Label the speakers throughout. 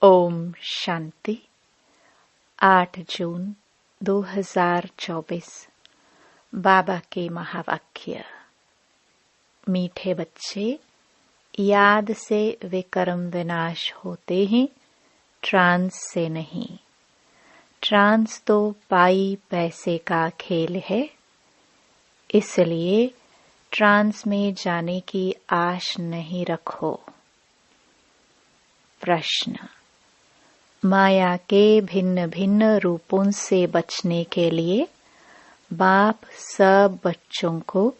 Speaker 1: ओम शांति। 8 जून 2024। बाबा के महावाक्य। मीठे बच्चे, याद से विकर्म विनाश होते हैं, ट्रांस से नहीं। ट्रांस तो पाई पैसे का खेल है, इसलिए ट्रांस में जाने की आश नहीं रखो। प्रश्न। माया के भिन्न भिन्न रूपों से बचने के लिए बाप सब बच्चों को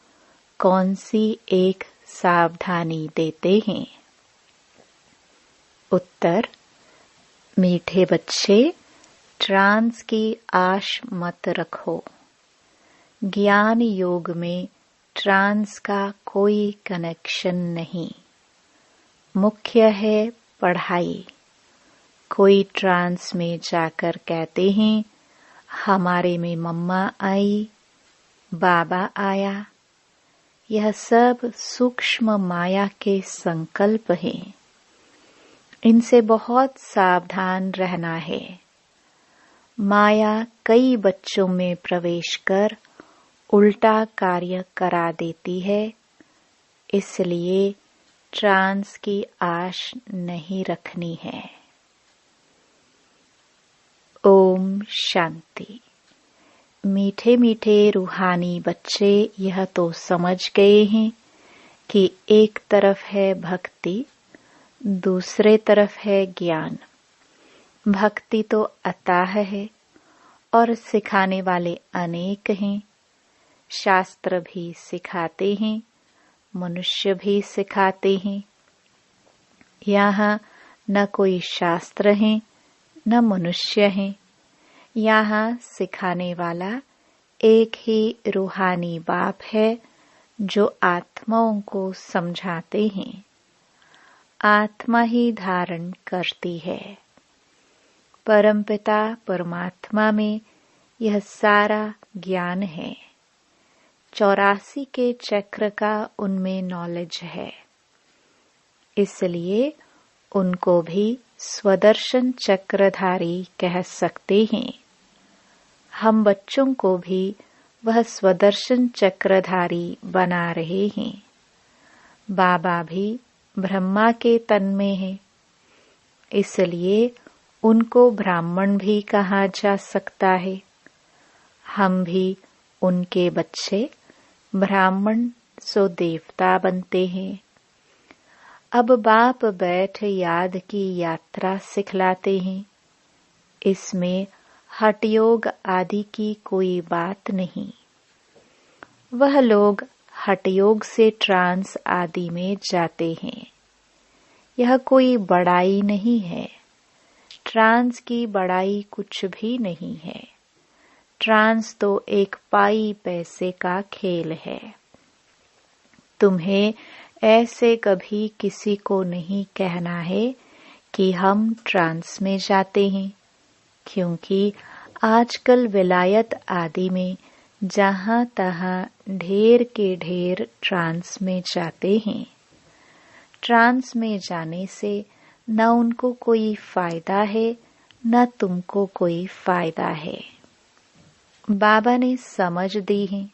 Speaker 1: कौन सी एक सावधानी देते हैं? उत्तर। मीठे बच्चे, ट्रांस की आश मत रखो। ज्ञान योग में ट्रांस का कोई कनेक्शन नहीं। मुख्य है पढ़ाई। कोई ट्रांस में जाकर कहते हैं, हमारे में मम्मा आई, बाबा आया। यह सब सूक्ष्म माया के संकल्प हैं। इनसे बहुत सावधान रहना है। माया कई बच्चों में प्रवेश कर उल्टा कार्य करा देती है, इसलिए ट्रांस की आश नहीं रखनी है। ओम शांति। मीठे मीठे रूहानी बच्चे यह तो समझ गए हैं कि एक तरफ है भक्ति, दूसरे तरफ है ज्ञान। भक्ति तो अथाह है और सिखाने वाले अनेक हैं। शास्त्र भी सिखाते हैं, मनुष्य भी सिखाते हैं। यहाँ न कोई शास्त्र है न मनुष्य है। यहाँ सिखाने वाला एक ही रूहानी बाप है जो आत्माओं को समझाते हैं। आत्मा ही धारण करती है। परमपिता परमात्मा में यह सारा ज्ञान है। 84 के चक्र का उनमें नॉलेज है, इसलिए उनको भी स्वदर्शन चक्रधारी कह सकते हैं। हम बच्चों को भी वह स्वदर्शन चक्रधारी बना रहे हैं। बाबा भी ब्रह्मा के तन में है, इसलिए उनको ब्राह्मण भी कहा जा सकता है। हम भी उनके बच्चे ब्राह्मण सो देवता बनते हैं। अब बाप बैठ याद की यात्रा सिखलाते हैं। इसमें हठयोग आदि की कोई बात नहीं। वह लोग हठयोग से ट्रांस आदि में जाते हैं। यह कोई बड़ाई नहीं है। ट्रांस की बड़ाई कुछ भी नहीं है। ट्रांस तो एक पाई पैसे का खेल है। तुम्हें ऐसे कभी किसी को नहीं कहना है कि हम ट्रांस में जाते हैं, क्योंकि आजकल विलायत आदि में जहां तहां ढेर के ढेर ट्रांस में जाते हैं। ट्रांस में जाने से न उनको कोई फायदा है न तुमको कोई फायदा है। बाबा ने समझ दी है,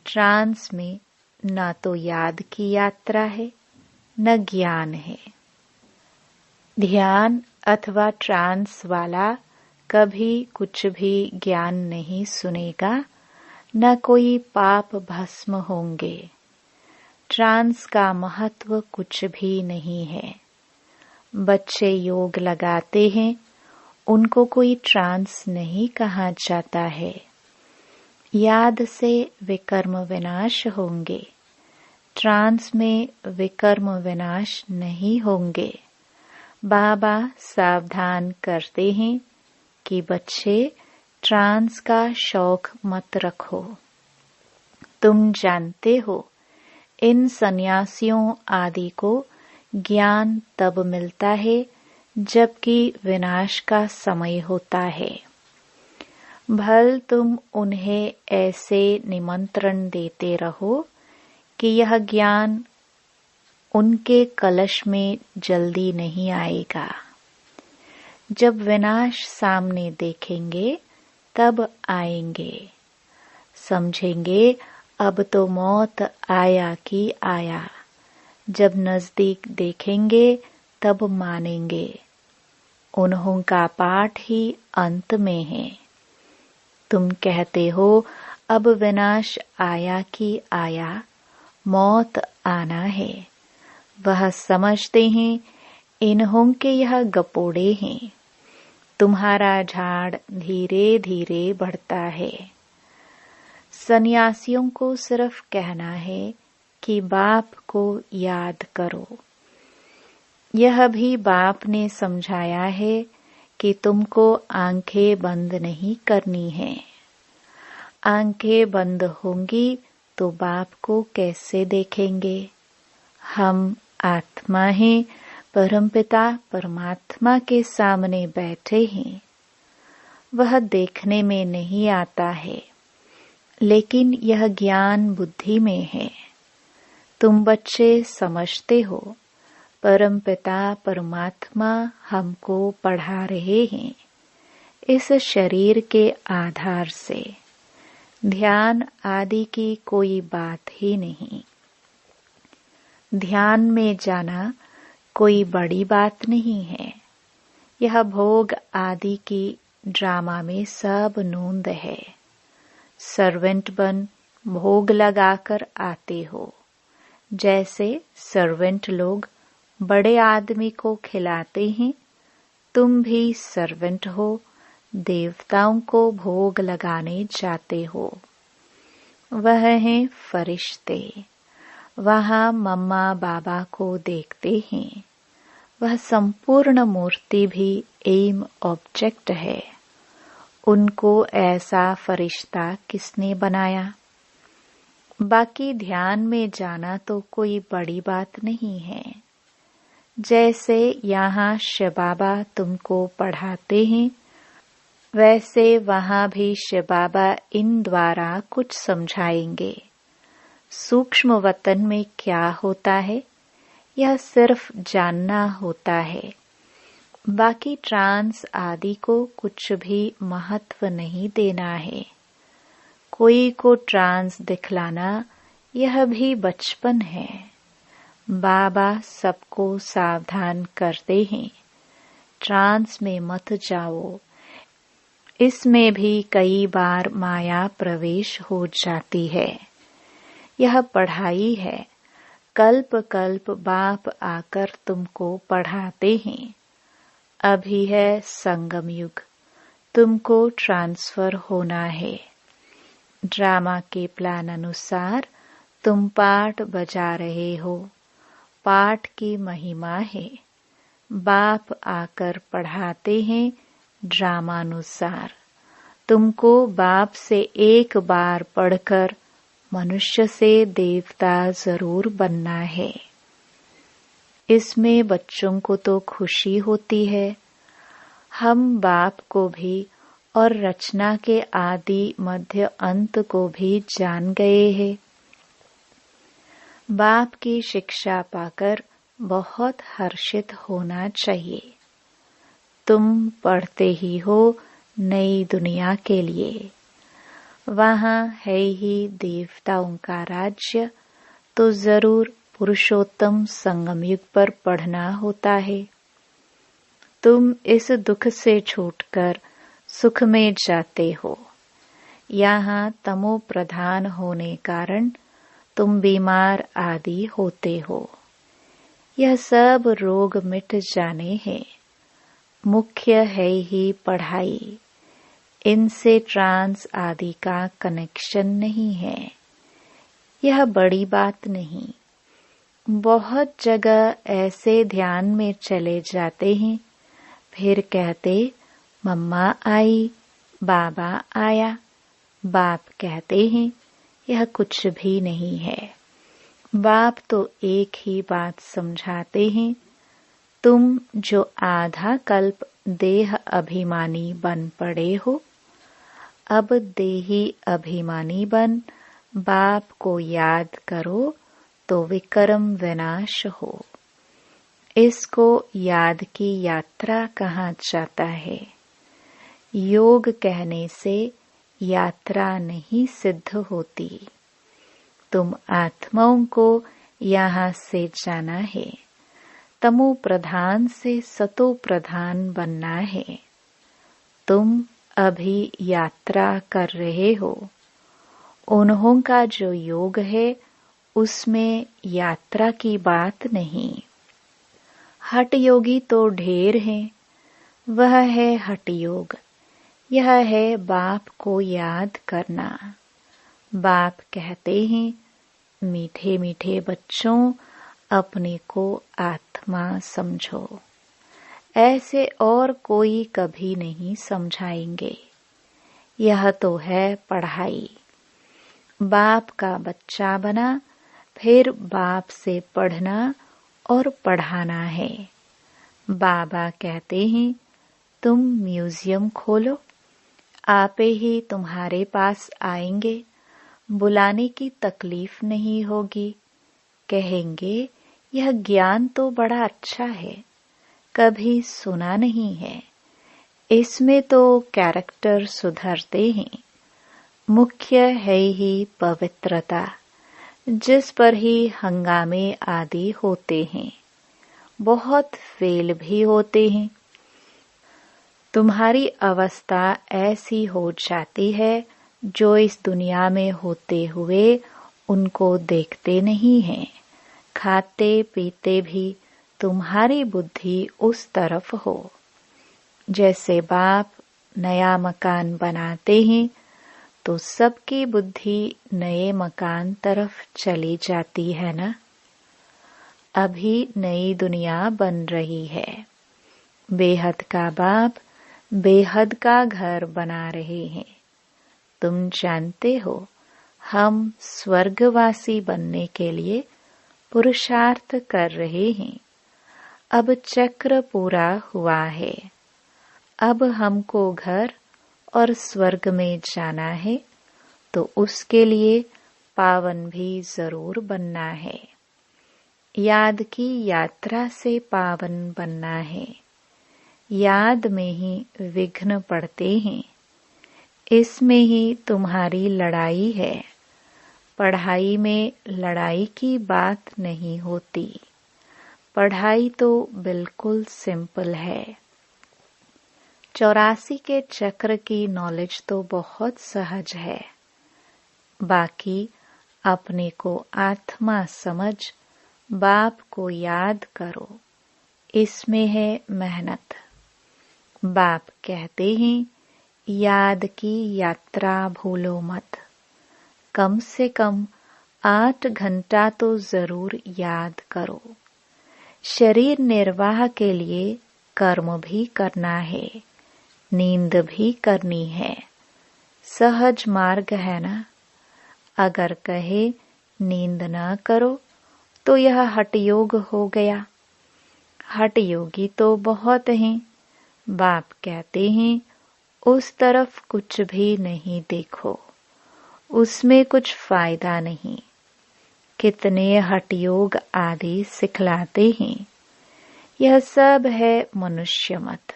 Speaker 1: ट्रांस में न तो याद की यात्रा है न ज्ञान है। ध्यान अथवा ट्रांस वाला कभी कुछ भी ज्ञान नहीं सुनेगा, न कोई पाप भस्म होंगे। ट्रांस का महत्व कुछ भी नहीं है। बच्चे योग लगाते हैं, उनको कोई ट्रांस नहीं कहा जाता है। याद से विकर्म विनाश होंगे, ट्रांस में विकर्म विनाश नहीं होंगे। बाबा सावधान करते हैं कि बच्चे ट्रांस का शौक मत रखो। तुम जानते हो, इन सन्यासियों आदि को ज्ञान तब मिलता है जबकि विनाश का समय होता है। भल तुम उन्हें ऐसे निमंत्रण देते रहो कि यह ज्ञान उनके कलश में जल्दी नहीं आएगा। जब विनाश सामने देखेंगे तब आएंगे। समझेंगे अब तो मौत आया कि आया। जब नजदीक देखेंगे तब मानेंगे। उन्हों का पाठ ही अंत में है। तुम कहते हो अब विनाश आया कि आया, मौत आना है। वह समझते हैं इन्हों के यह गपोड़े हैं। तुम्हारा झाड़ धीरे धीरे बढ़ता है। सन्यासियों को सिर्फ कहना है कि बाप को याद करो। यह भी बाप ने समझाया है कि तुमको आंखें बंद नहीं करनी है। आंखें बंद होंगी तो बाप को कैसे देखेंगे? हम आत्मा हैं, परमपिता परमात्मा के सामने बैठे हैं। वह देखने में नहीं आता है, लेकिन यह ज्ञान बुद्धि में है। तुम बच्चे समझते हो परमपिता परमात्मा हमको पढ़ा रहे हैं इस शरीर के आधार से। ध्यान आदि की कोई बात ही नहीं। ध्यान में जाना कोई बड़ी बात नहीं है। यह भोग आदि की ड्रामा में सब नोंद है। सर्वेंट बन भोग लगाकर आते हो। जैसे सर्वेंट लोग बड़े आदमी को खिलाते हैं, तुम भी सर्वेंट हो, देवताओं को भोग लगाने जाते हो। वह हैं फरिश्ते। वहाँ मम्मा बाबा को देखते हैं। वह संपूर्ण मूर्ति भी एम ऑब्जेक्ट है। उनको ऐसा फरिश्ता किसने बनाया? बाकी ध्यान में जाना तो कोई बड़ी बात नहीं है। जैसे यहाँ शिव बाबा तुमको पढ़ाते हैं, वैसे वहाँ भी शिव बाबा इन द्वारा कुछ समझाएंगे। सूक्ष्म वतन में क्या होता है, यह सिर्फ जानना होता है। बाकी ट्रांस आदि को कुछ भी महत्व नहीं देना है। कोई को ट्रांस दिखलाना यह भी बचपन है। बाबा सबको सावधान करते हैं, ट्रांस में मत जाओ। इसमें भी कई बार माया प्रवेश हो जाती है। यह पढ़ाई है। कल्प कल्प बाप आकर तुमको पढ़ाते हैं। अभी है संगम युग, तुमको ट्रांसफर होना है। ड्रामा के प्लान अनुसार तुम पाठ बजा रहे हो। पाठ की महिमा है। बाप आकर पढ़ाते हैं ड्रामानुसार। तुमको बाप से एक बार पढ़कर मनुष्य से देवता जरूर बनना है। इसमें बच्चों को तो खुशी होती है। हम बाप को भी और रचना के आदि मध्य अंत को भी जान गए हैं। बाप की शिक्षा पाकर बहुत हर्षित होना चाहिए। तुम पढ़ते ही हो नई दुनिया के लिए। वहाँ है ही देवताओं का राज्य, तो जरूर पुरुषोत्तम संगम युग पर पढ़ना होता है। तुम इस दुख से छूटकर सुख में जाते हो। यहाँ तमो प्रधान होने कारण तुम बीमार आदि होते हो। यह सब रोग मिट जाने हैं। मुख्य है ही पढ़ाई। इनसे ट्रांस आदि का कनेक्शन नहीं है। यह बड़ी बात नहीं। बहुत जगह ऐसे ध्यान में चले जाते हैं, फिर कहते मम्मा आई, बाबा आया। बाप कहते हैं यह कुछ भी नहीं है। बाप तो एक ही बात समझाते हैं, तुम जो आधा कल्प देह अभिमानी बन पड़े हो, अब देही अभिमानी बन बाप को याद करो तो विक्रम विनाश हो। इसको याद की यात्रा कहा जाता है। योग कहने से यात्रा नहीं सिद्ध होती। तुम आत्माओं को यहाँ से जाना है। तमो प्रधान से सतो प्रधान बनना है। तुम अभी यात्रा कर रहे हो। उन्हों का जो योग है उसमें यात्रा की बात नहीं। हठ योगी तो ढेर हैं। वह है हठ योग। यह है बाप को याद करना। बाप कहते हैं, मीठे मीठे बच्चों, अपने को आत्मा समझो। ऐसे और कोई कभी नहीं समझाएंगे। यह तो है पढ़ाई। बाप का बच्चा बना, फिर बाप से पढ़ना और पढ़ाना है। बाबा कहते हैं, तुम म्यूजियम खोलो, आपे ही तुम्हारे पास आएंगे। बुलाने की तकलीफ नहीं होगी। कहेंगे, यह ज्ञान तो बड़ा अच्छा है, कभी सुना नहीं है। इसमें तो कैरेक्टर सुधरते हैं। मुख्य है ही पवित्रता, जिस पर ही हंगामे आदि होते हैं। बहुत फेल भी होते हैं। तुम्हारी अवस्था ऐसी हो जाती है जो इस दुनिया में होते हुए उनको देखते नहीं हैं। खाते पीते भी तुम्हारी बुद्धि उस तरफ हो। जैसे बाप नया मकान बनाते हैं तो सबकी बुद्धि नए मकान तरफ चली जाती है ना। अभी नई दुनिया बन रही है। बेहद का बाप बेहद का घर बना रहे हैं। तुम जानते हो, हम स्वर्गवासी बनने के लिए पुरुषार्थ कर रहे हैं। अब चक्र पूरा हुआ है। अब हमको घर और स्वर्ग में जाना है, तो उसके लिए पावन भी जरूर बनना है। याद की यात्रा से पावन बनना है। याद में ही विघ्न पड़ते हैं। इसमें ही तुम्हारी लड़ाई है। पढ़ाई में लड़ाई की बात नहीं होती। पढ़ाई तो बिल्कुल सिंपल है। 84 के चक्र की नॉलेज तो बहुत सहज है। बाकी अपने को आत्मा समझ बाप को याद करो, इसमें है मेहनत। बाप कहते हैं, याद की यात्रा भूलो मत। कम से कम 8 घंटा तो जरूर याद करो। शरीर निर्वाह के लिए कर्म भी करना है, नींद भी करनी है। सहज मार्ग है ना। अगर कहे नींद ना करो तो यह हठ योग हो गया। हठ योगी तो बहुत हैं। बाप कहते हैं, उस तरफ कुछ भी नहीं देखो, उसमें कुछ फायदा नहीं। कितने हठ योग आदि सिखलाते हैं। यह सब है मनुष्य मत।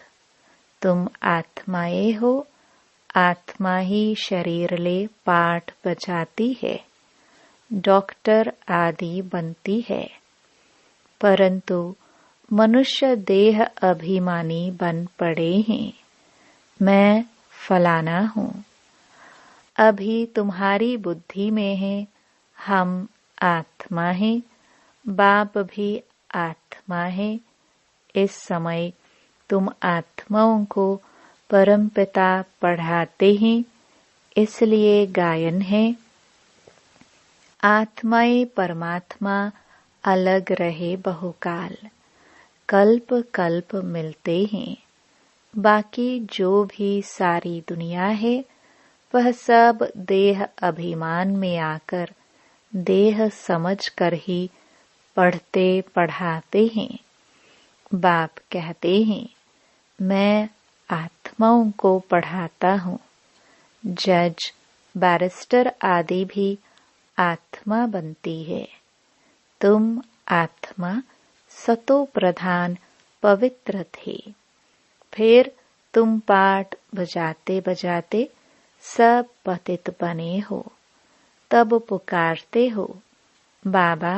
Speaker 1: तुम आत्माएं हो। आत्मा ही शरीर ले पाठ बजाती है, डॉक्टर आदि बनती है। परंतु मनुष्य देह अभिमानी बन पड़े हैं। मैं फलाना हूँ। अभी तुम्हारी बुद्धि में है हम आत्मा हैं, बाप भी आत्मा है। इस समय तुम आत्माओं को परमपिता पढ़ाते हैं, इसलिए गायन है, आत्माएं परमात्मा अलग रहे बहुकाल, कल्प कल्प मिलते हैं। बाकी जो भी सारी दुनिया है वह सब देह अभिमान में आकर देह समझ कर ही पढ़ते पढ़ाते हैं। बाप कहते हैं, मैं आत्माओं को पढ़ाता हूँ। जज बैरिस्टर आदि भी आत्मा बनती है। तुम आत्मा सतो प्रधान पवित्र थे। फिर तुम पाठ बजाते बजाते सब पतित बने हो, तब पुकारते हो, बाबा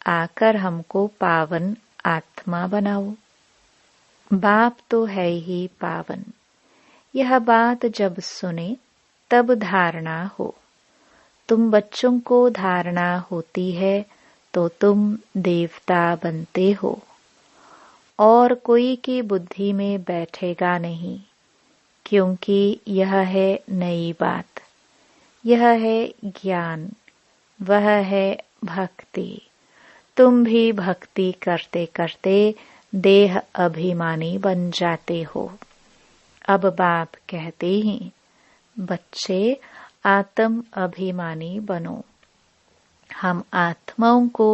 Speaker 1: आकर हमको पावन आत्मा बनाओ। बाप तो है ही पावन। यह बात जब सुने तब धारणा हो। तुम बच्चों को धारणा होती है तो तुम देवता बनते हो, और कोई की बुद्धि में बैठेगा नहीं, क्योंकि यह है नई बात। यह है ज्ञान, वह है भक्ति। तुम भी भक्ति करते करते देह अभिमानी बन जाते हो। अब बाप कहते हैं, बच्चे आत्म अभिमानी बनो। हम आत्माओं को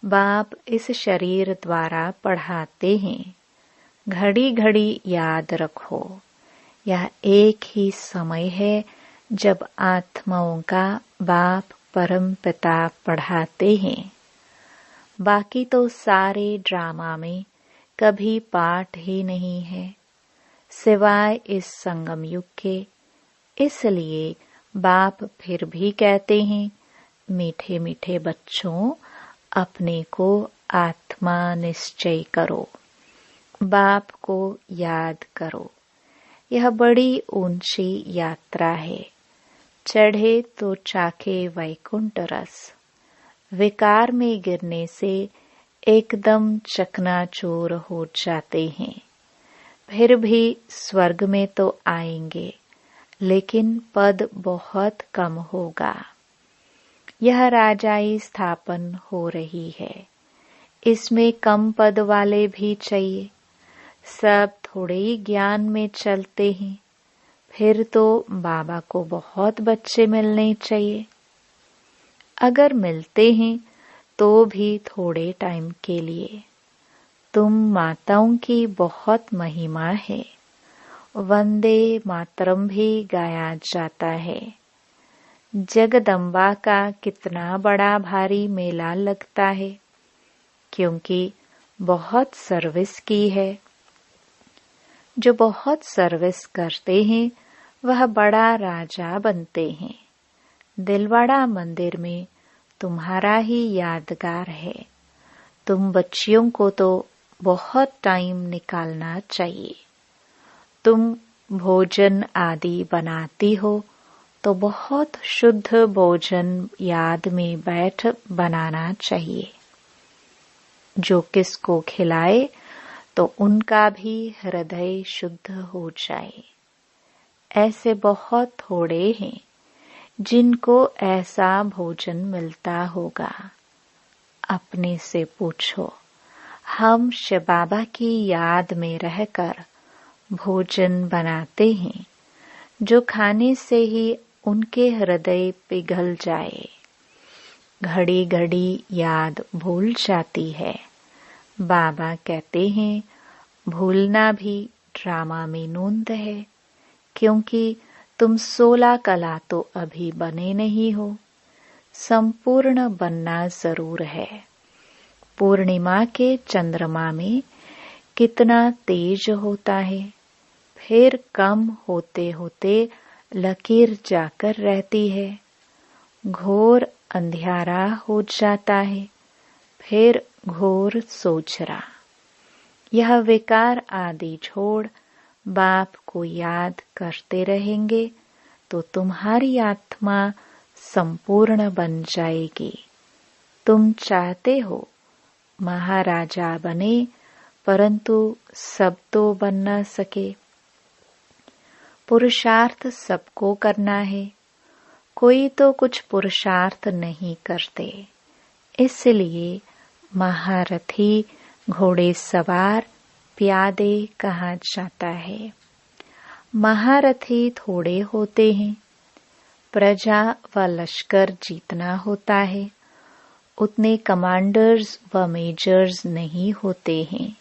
Speaker 1: बाप इस शरीर द्वारा पढ़ाते हैं। घड़ी घड़ी याद रखो, यह एक ही समय है जब आत्माओं का बाप परम पिता पढ़ाते हैं। बाकी तो सारे ड्रामा में कभी पाठ ही नहीं है, सिवाय इस संगम युग के। इसलिए बाप फिर भी कहते हैं, मीठे मीठे बच्चों, अपने को आत्मा निश्चय करो, बाप को याद करो। यह बड़ी ऊंची यात्रा है। चढ़े तो चाखे वैकुंठ रस। विकार में गिरने से एकदम चकनाचूर हो जाते हैं। फिर भी स्वर्ग में तो आएंगे, लेकिन पद बहुत कम होगा। यह राजाई स्थापन हो रही है, इसमें कम पद वाले भी चाहिए। सब थोड़े ही ज्ञान में चलते हैं, फिर तो बाबा को बहुत बच्चे मिलने चाहिए। अगर मिलते हैं तो भी थोड़े टाइम के लिए। तुम माताओं की बहुत महिमा है। वंदे मातरम भी गाया जाता है। जगदम्बा का कितना बड़ा भारी मेला लगता है, क्योंकि बहुत सर्विस की है। जो बहुत सर्विस करते हैं वह बड़ा राजा बनते हैं। दिलवाड़ा मंदिर में तुम्हारा ही यादगार है। तुम बच्चियों को तो बहुत टाइम निकालना चाहिए। तुम भोजन आदि बनाती हो तो बहुत शुद्ध भोजन याद में बैठ बनाना चाहिए। जो किसको खिलाए तो उनका भी हृदय शुद्ध हो जाए। ऐसे बहुत थोड़े हैं जिनको ऐसा भोजन मिलता होगा। अपने से पूछो, हम शिव बाबा की याद में रहकर भोजन बनाते हैं, जो खाने से ही उनके हृदय पिघल जाए। घड़ी घड़ी याद भूल जाती है। बाबा कहते हैं, भूलना भी ड्रामा में नूंद है, क्योंकि तुम 16 कला तो अभी बने नहीं हो। संपूर्ण बनना जरूर है। पूर्णिमा के चंद्रमा में कितना तेज होता है, फिर कम होते होते लकीर जाकर रहती है। घोर अंधियारा हो जाता है, फिर घोर सोचरा। यह विकार आदि छोड़ बाप को याद करते रहेंगे तो तुम्हारी आत्मा संपूर्ण बन जाएगी। तुम चाहते हो महाराजा बने, परंतु सब तो बन न सके। पुरुषार्थ सबको करना है, कोई तो कुछ पुरुषार्थ नहीं करते। इसलिए महारथी, घोड़े सवार, प्यादे कहा जाता है। महारथी थोड़े होते हैं। प्रजा व लश्कर जीतना होता है, उतने कमांडर्स व मेजर्स नहीं होते हैं।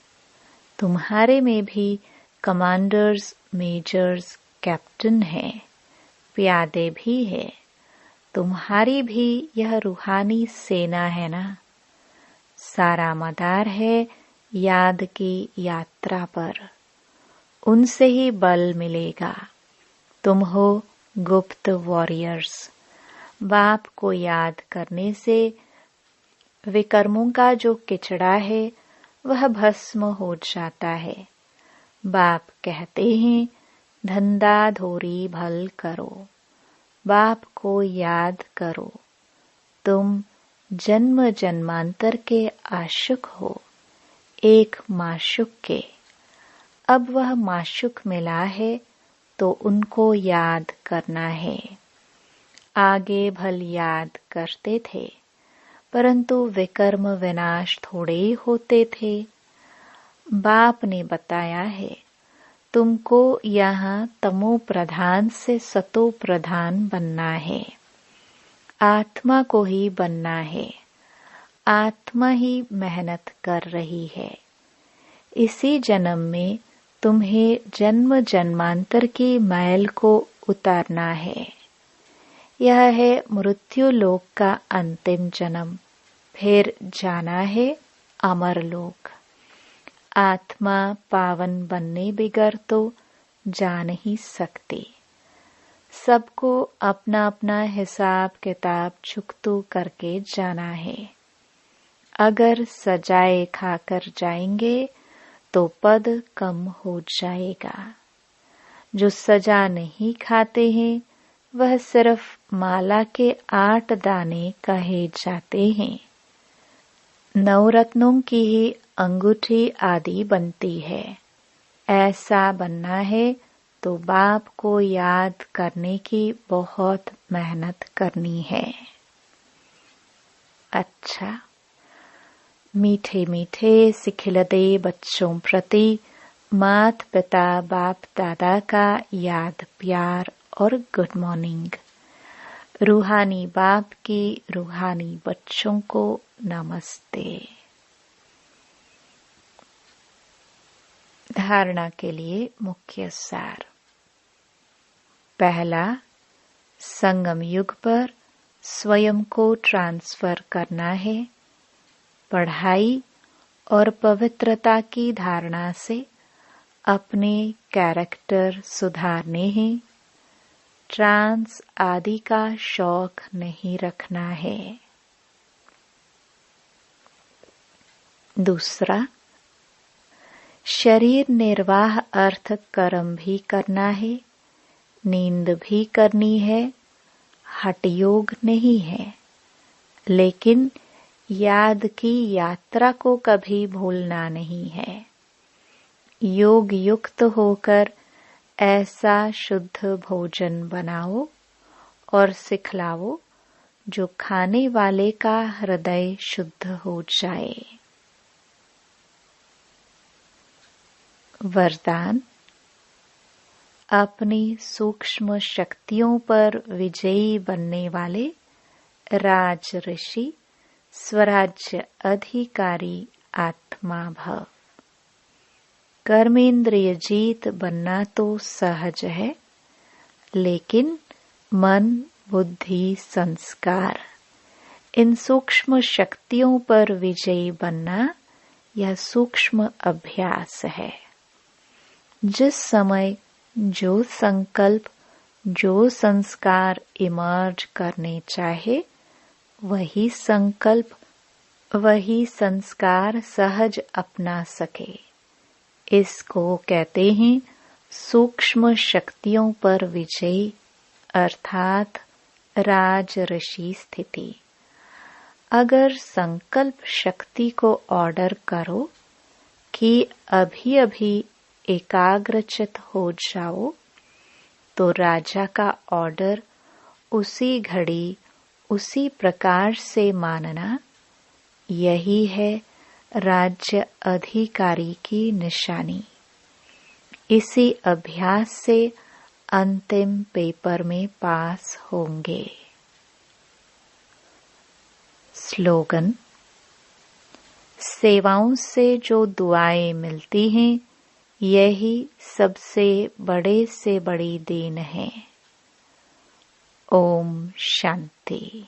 Speaker 1: तुम्हारे में भी कमांडर्स, मेजर्स, कैप्टन है, प्यादे भी है। तुम्हारी भी यह रूहानी सेना है ना। सारा मदार है याद की यात्रा पर। उनसे ही बल मिलेगा। तुम हो गुप्त वॉरियर्स। बाप को याद करने से विकर्मों का जो किचड़ा है वह भस्म हो जाता है। बाप कहते हैं धंधा धोरी भल करो। बाप को याद करो। तुम जन्म जन्मांतर के आशिक हो, एक माशुक के। अब वह माशुक मिला है तो उनको याद करना है। आगे भल याद करते थे, परंतु विकर्म विनाश थोड़े ही होते थे। बाप ने बताया है तुमको यहाँ तमो प्रधान से सतो प्रधान बनना है। आत्मा को ही बनना है। आत्मा ही मेहनत कर रही है। इसी जन्म में तुम्हें जन्म जन्मांतर की मैल को उतारना है। यह है मृत्यु लोक का अंतिम जन्म। फिर जाना है अमर लोक। आत्मा पावन बनने बिगर तो जा नहीं सकती। सबको अपना अपना हिसाब किताब चुकतू करके जाना है। अगर सजाए खाकर जाएंगे तो पद कम हो जाएगा। जो सजा नहीं खाते हैं वह सिर्फ माला के 8 दाने कहे जाते हैं। नवरत्नों की ही अंगूठी आदि बनती है। ऐसा बनना है तो बाप को याद करने की बहुत मेहनत करनी है। अच्छा, मीठे मीठे सिखिलते बच्चों प्रति मात पिता बाप दादा का याद प्यार और गुड मॉर्निंग। रूहानी बाप की रूहानी बच्चों को नमस्ते। धारणा के लिए मुख्य सार। पहला, संगम युग पर स्वयं को ट्रांसफर करना है। पढ़ाई और पवित्रता की धारणा से अपने कैरेक्टर सुधारने हैं। ट्रांस आदि का शौक नहीं रखना है। दूसरा, शरीर निर्वाह अर्थ कर्म भी करना है, नींद भी करनी है, हठ योग नहीं है, लेकिन याद की यात्रा को कभी भूलना नहीं है। योग युक्त होकर ऐसा शुद्ध भोजन बनाओ और सिखलाओ जो खाने वाले का हृदय शुद्ध हो जाए। वरदान, अपनी सूक्ष्म शक्तियों पर विजयी बनने वाले राज ऋषि स्वराज्य अधिकारी आत्मा भव। कर्मेंद्रिय जीत बनना तो सहज है, लेकिन मन बुद्धि संस्कार इन सूक्ष्म शक्तियों पर विजयी बनना यह सूक्ष्म अभ्यास है। जिस समय जो संकल्प जो संस्कार इमर्ज करने चाहे वही संकल्प वही संस्कार सहज अपना सके, इसको कहते हैं सूक्ष्म शक्तियों पर विजय अर्थात राज ऋषि स्थिति। अगर संकल्प शक्ति को ऑर्डर करो कि अभी अभी एकाग्रचित हो जाओ, तो राजा का ऑर्डर उसी घड़ी उसी प्रकार से मानना, यही है राज्य अधिकारी की निशानी। इसी अभ्यास से अंतिम पेपर में पास होंगे। स्लोगन, सेवाओं से जो दुआएं मिलती हैं यही सबसे बड़े से बड़ी देन है। ओम शांति।